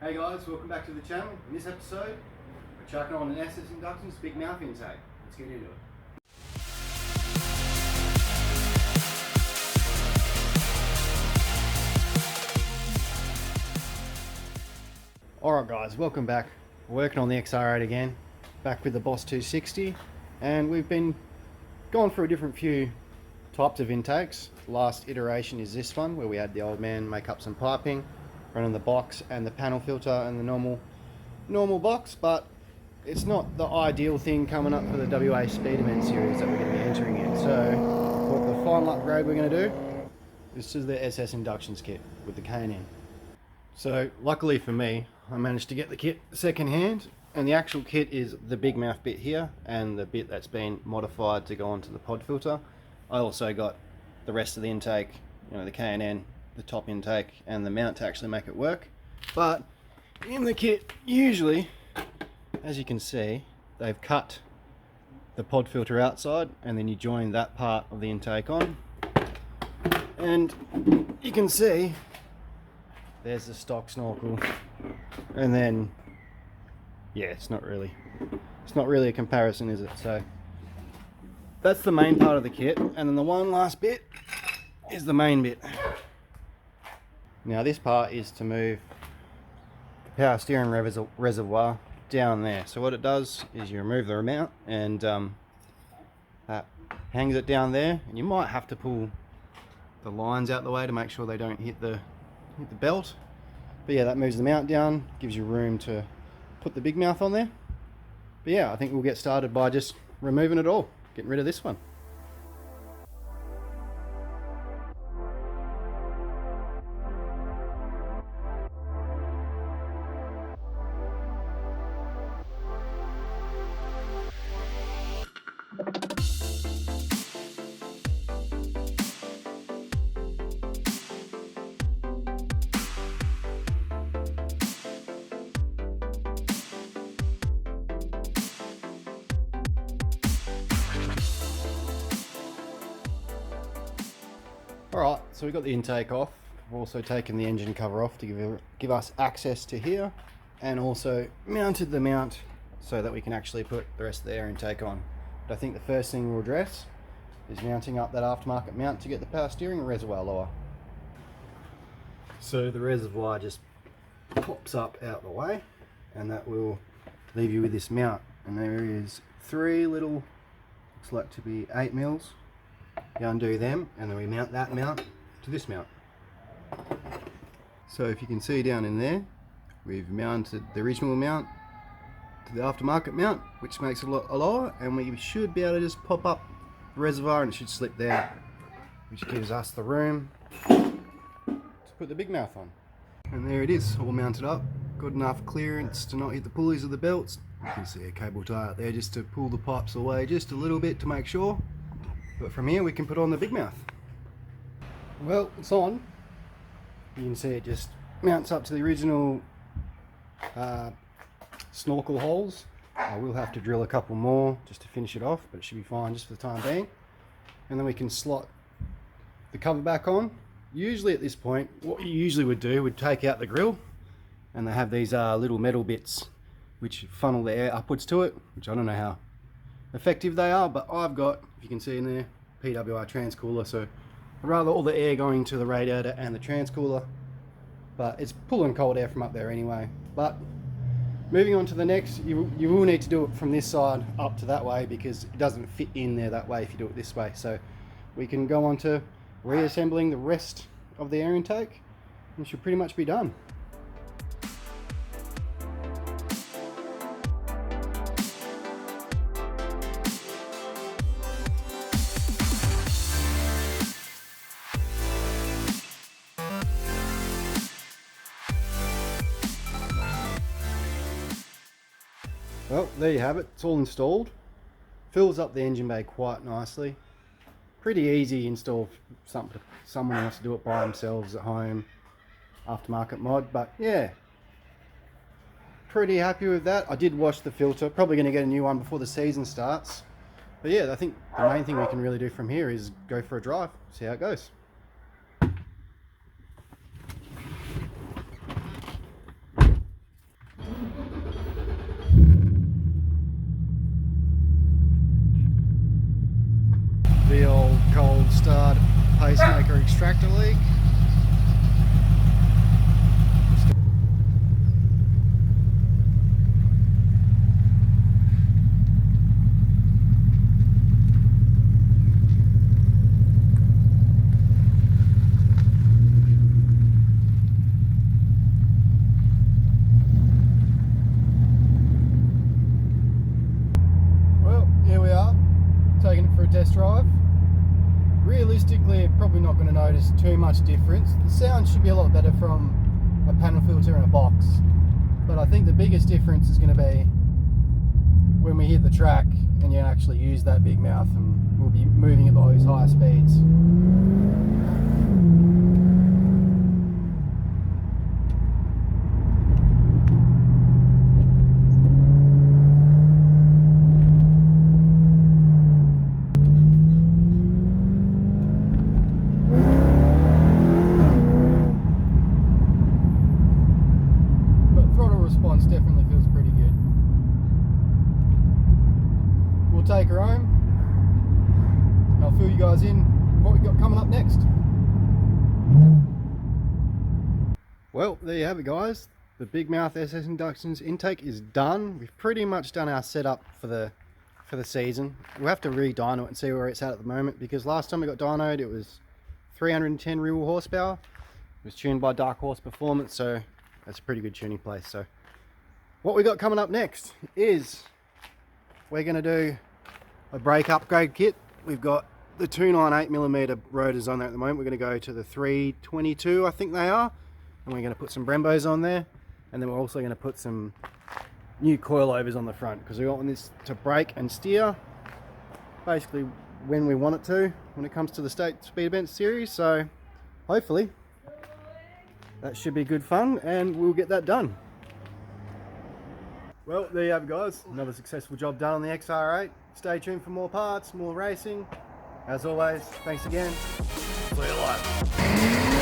Hey guys, welcome back to the channel. In this episode, we're chucking on an SS Inductions big mouth intake. Let's get into it. Alright guys, welcome back. We're working on the XR8 again, back with the Boss 260, and we've been going through a different few types of intakes. The last iteration is this one, where we had the old man make up some piping, running the box and the panel filter and the normal box, but it's not the ideal thing coming up for the WA Speed Event series that we're going to be entering in. So for the final upgrade we're going to do, this is the SS Inductions kit with the K&N. So luckily for me, I managed to get the kit second hand, and the actual kit is the big mouth bit here and the bit that's been modified to go onto the pod filter. I also got the rest of the intake, the K&N, the top intake and the mount to actually make it work. But in the kit, usually, as you can see, they've cut the pod filter outside and then you join that part of the intake on, and you can see there's the stock snorkel, and then yeah, it's not really a comparison, is it? So that's the main part of the kit, and then the one last bit is the main bit. Now this part is to move the power steering reservoir down there. So what it does is you remove the mount and that hangs it down there, and you might have to pull the lines out the way to make sure they don't hit the belt. But yeah, that moves the mount down, gives you room to put the big mouth on there. But yeah, I think we'll get started by just removing it all, getting rid of this one. Alright, so we've got the intake off. We've also taken the engine cover off to give us access to here, and also mounted the mount so that we can actually put the rest of the air intake on. But I think the first thing we'll address is mounting up that aftermarket mount to get the power steering reservoir lower. So the reservoir just pops up out the way, and that will leave you with this mount. And there is three little, looks like to be 8 mils. You undo them, and then we mount that mount to this mount. So if you can see down in there, we've mounted the original mount to the aftermarket mount, which makes it a lot lower, and we should be able to just pop up the reservoir and it should slip there, which gives us the room to put the big mouth on. And there it is, all mounted up. Good enough clearance to not hit the pulleys of the belts. You can see a cable tie out there just to pull the pipes away just a little bit to make sure. But from here we can put on the big mouth. Well, it's on. You can see it just mounts up to the original snorkel holes. I will have to drill a couple more just to finish it off, but it should be fine just for the time being. And then we can slot the cover back on. Usually at this point, what you usually would do would take out the grill, and they have these little metal bits which funnel the air upwards to it, which I don't know how effective they are, but I've got, if you can see in there, PWR transcooler, so I'd rather all the air going to the radiator and the transcooler, but it's pulling cold air from up there anyway. But moving on to the next, you will need to do it from this side up to that way, because it doesn't fit in there that way if you do it this way. So we can go on to reassembling the rest of the air intake, and it should pretty much be done. Well, there you have it, it's all installed. Fills up the engine bay quite nicely. Pretty easy install for someone wants to do it by themselves at home, aftermarket mod, but yeah, pretty happy with that. I did wash the filter, probably going to get a new one before the season starts. But yeah, I think the main thing we can really do from here is go for a drive, see how it goes. pacemaker extractor leak. Well, here we are, taking it for a test drive. Realistically, you're probably not going to notice too much difference. The sound should be a lot better from a panel filter in a box, but I think the biggest difference is going to be when we hit the track and you actually use that big mouth, and we'll be moving at those higher speeds. Response definitely feels pretty good. We'll take her home and I'll fill you guys in what we got coming up next. Well, there you have it, guys. The big mouth SS Inductions intake is done. We've pretty much done our setup for the season. We'll have to re-dyno it and see where it's at the moment, because last time we got dynoed it was 310 real horsepower. It was tuned by Dark Horse Performance, so that's a pretty good tuning place. So what we got coming up next is we're going to do a brake upgrade kit. We've got the 298mm rotors on there at the moment. We're going to go to the 322, I think they are, and we're going to put some Brembos on there, and then we're also going to put some new coilovers on the front, because we want this to brake and steer basically when we want it to when it comes to the State Speed Event series. So hopefully that should be good fun and we'll get that done. Well, there you have it, guys. Another successful job done on the XR8. Stay tuned for more parts, more racing. As always, thanks again. See you later.